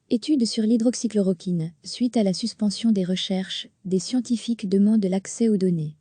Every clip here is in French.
Étude sur l'hydroxychloroquine. Suite à la suspension des recherches, des scientifiques demandent l'accès aux données.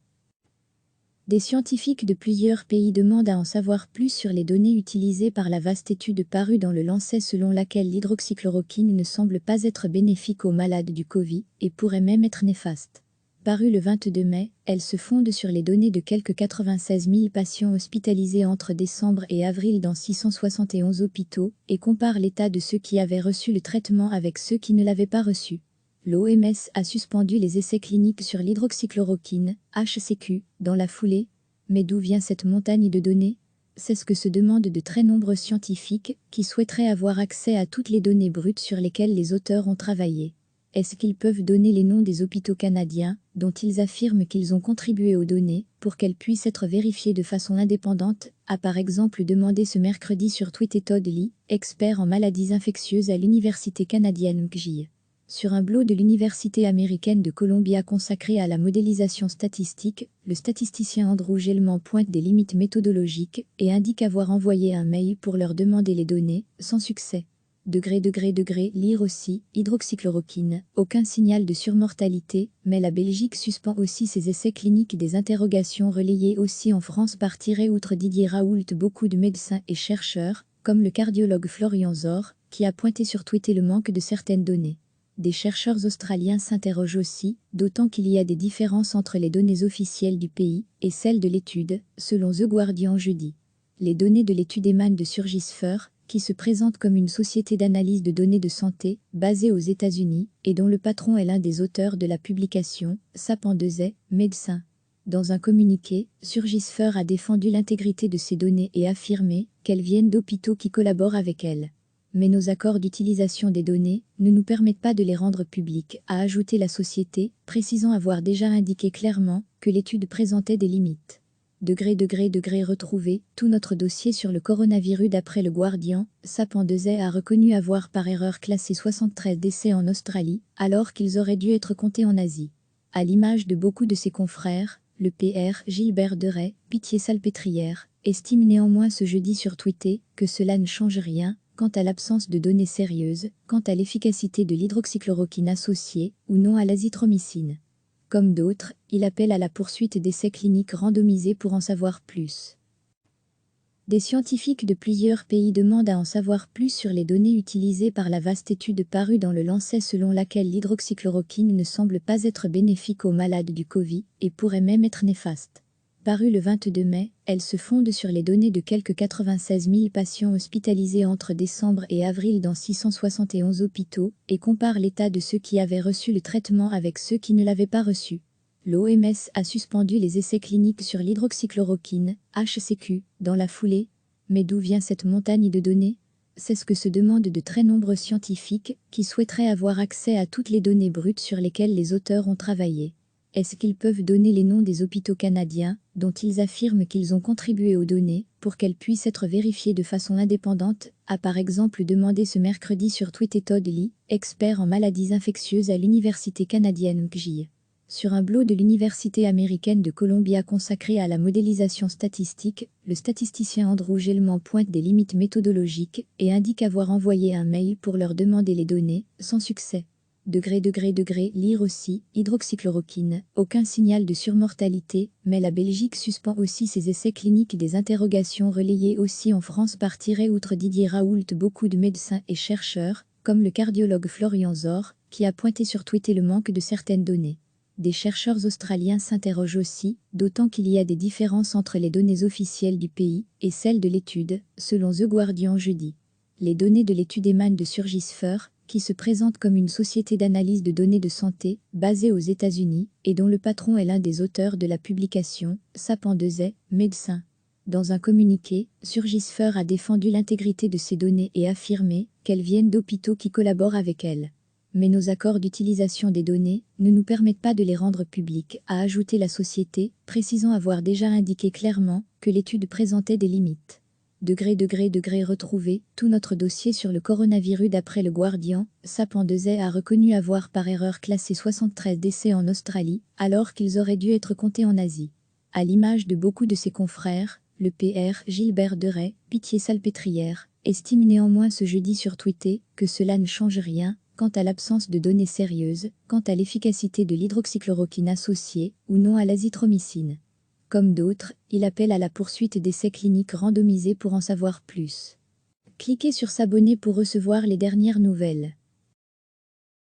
Des scientifiques de plusieurs pays demandent à en savoir plus sur les données utilisées par la vaste étude parue dans le Lancet selon laquelle l'hydroxychloroquine ne semble pas être bénéfique aux malades du Covid et pourrait même être néfaste. Parue le 22 mai, elle se fonde sur les données de quelques 96 000 patients hospitalisés entre décembre et avril dans 671 hôpitaux et compare l'état de ceux qui avaient reçu le traitement avec ceux qui ne l'avaient pas reçu. L'OMS a suspendu les essais cliniques sur l'hydroxychloroquine, HCQ, dans la foulée. Mais d'où vient cette montagne de données? C'est ce que se demandent de très nombreux scientifiques qui souhaiteraient avoir accès à toutes les données brutes sur lesquelles les auteurs ont travaillé. Est-ce qu'ils peuvent donner les noms des hôpitaux canadiens, dont ils affirment qu'ils ont contribué aux données, pour qu'elles puissent être vérifiées de façon indépendante, a par exemple demandé ce mercredi sur Twitter Todd Lee, expert en maladies infectieuses à l'université canadienne McGill. Sur un blog de l'Université américaine de Columbia consacré à la modélisation statistique, le statisticien Andrew Gellman pointe des limites méthodologiques et indique avoir envoyé un mail pour leur demander les données, sans succès. Lire aussi, hydroxychloroquine, aucun signal de surmortalité, mais la Belgique suspend aussi ses essais cliniques. Des interrogations relayées aussi en France par outre Didier Raoult beaucoup de médecins et chercheurs, comme le cardiologue Florian Zor, qui a pointé sur Twitter le manque de certaines données. Des chercheurs australiens s'interrogent aussi, d'autant qu'il y a des différences entre les données officielles du pays et celles de l'étude, selon The Guardian jeudi. Les données de l'étude émanent de Surgisphère, qui se présente comme une société d'analyse de données de santé, basée aux États-Unis, et dont le patron est l'un des auteurs de la publication, Sapendezay, médecin. Dans un communiqué, Surgisphère a défendu l'intégrité de ces données et affirmé qu'elles viennent d'hôpitaux qui collaborent avec elles. Mais nos accords d'utilisation des données ne nous permettent pas de les rendre publiques, a ajouté la société, précisant avoir déjà indiqué clairement que l'étude présentait des limites. Retrouver tout notre dossier sur le coronavirus d'après le Guardian. Sapendezay a reconnu avoir par erreur classé 73 décès en Australie, alors qu'ils auraient dû être comptés en Asie. À l'image de beaucoup de ses confrères, le PR Gilbert Deray, Pitié-Salpêtrière, estime néanmoins ce jeudi sur Twitter que cela ne change rien quant à l'absence de données sérieuses, quant à l'efficacité de l'hydroxychloroquine associée ou non à l'azithromycine. Comme d'autres, il appelle à la poursuite d'essais cliniques randomisés pour en savoir plus. Des scientifiques de plusieurs pays demandent à en savoir plus sur les données utilisées par la vaste étude parue dans le Lancet selon laquelle l'hydroxychloroquine ne semble pas être bénéfique aux malades du Covid et pourrait même être néfaste. Parue le 22 mai, elle se fonde sur les données de quelques 96 000 patients hospitalisés entre décembre et avril dans 671 hôpitaux et compare l'état de ceux qui avaient reçu le traitement avec ceux qui ne l'avaient pas reçu. L'OMS a suspendu les essais cliniques sur l'hydroxychloroquine, HCQ, dans la foulée. Mais d'où vient cette montagne de données? C'est ce que se demandent de très nombreux scientifiques qui souhaiteraient avoir accès à toutes les données brutes sur lesquelles les auteurs ont travaillé. Est-ce qu'ils peuvent donner les noms des hôpitaux canadiens, dont ils affirment qu'ils ont contribué aux données, pour qu'elles puissent être vérifiées de façon indépendante, a par exemple demandé ce mercredi sur Twitter Todd Lee, expert en maladies infectieuses à l'université canadienne McGill. Sur un blog de l'Université américaine de Columbia consacré à la modélisation statistique, le statisticien Andrew Gellman pointe des limites méthodologiques et indique avoir envoyé un mail pour leur demander les données, sans succès. Lire aussi, hydroxychloroquine, aucun signal de surmortalité, mais la Belgique suspend aussi ses essais cliniques. Des interrogations relayées aussi en France par outre Didier Raoult beaucoup de médecins et chercheurs, comme le cardiologue Florian Zor, qui a pointé sur Twitter le manque de certaines données. Des chercheurs australiens s'interrogent aussi, d'autant qu'il y a des différences entre les données officielles du pays et celles de l'étude, selon The Guardian jeudi. Les données de l'étude émanent de Surgisphère, qui se présente comme une société d'analyse de données de santé, basée aux États-Unis, et dont le patron est l'un des auteurs de la publication, Sapendezay, médecin. Dans un communiqué, Surgisphère a défendu l'intégrité de ces données et affirmé qu'elles viennent d'hôpitaux qui collaborent avec elles. Mais nos accords d'utilisation des données ne nous permettent pas de les rendre publiques, a ajouté la société, précisant avoir déjà indiqué clairement que l'étude présentait des limites. Retrouver tout notre dossier sur le coronavirus d'après le Guardian. Sapendezay a reconnu avoir par erreur classé 73 décès en Australie, alors qu'ils auraient dû être comptés en Asie. À l'image de beaucoup de ses confrères, le PR Gilbert Deray, Pitié-Salpêtrière, estime néanmoins ce jeudi sur Twitter que cela ne change rien quant à l'absence de données sérieuses, quant à l'efficacité de l'hydroxychloroquine associée ou non à l'azithromycine. Comme d'autres, il appelle à la poursuite d'essais cliniques randomisés pour en savoir plus. Cliquez sur s'abonner pour recevoir les dernières nouvelles.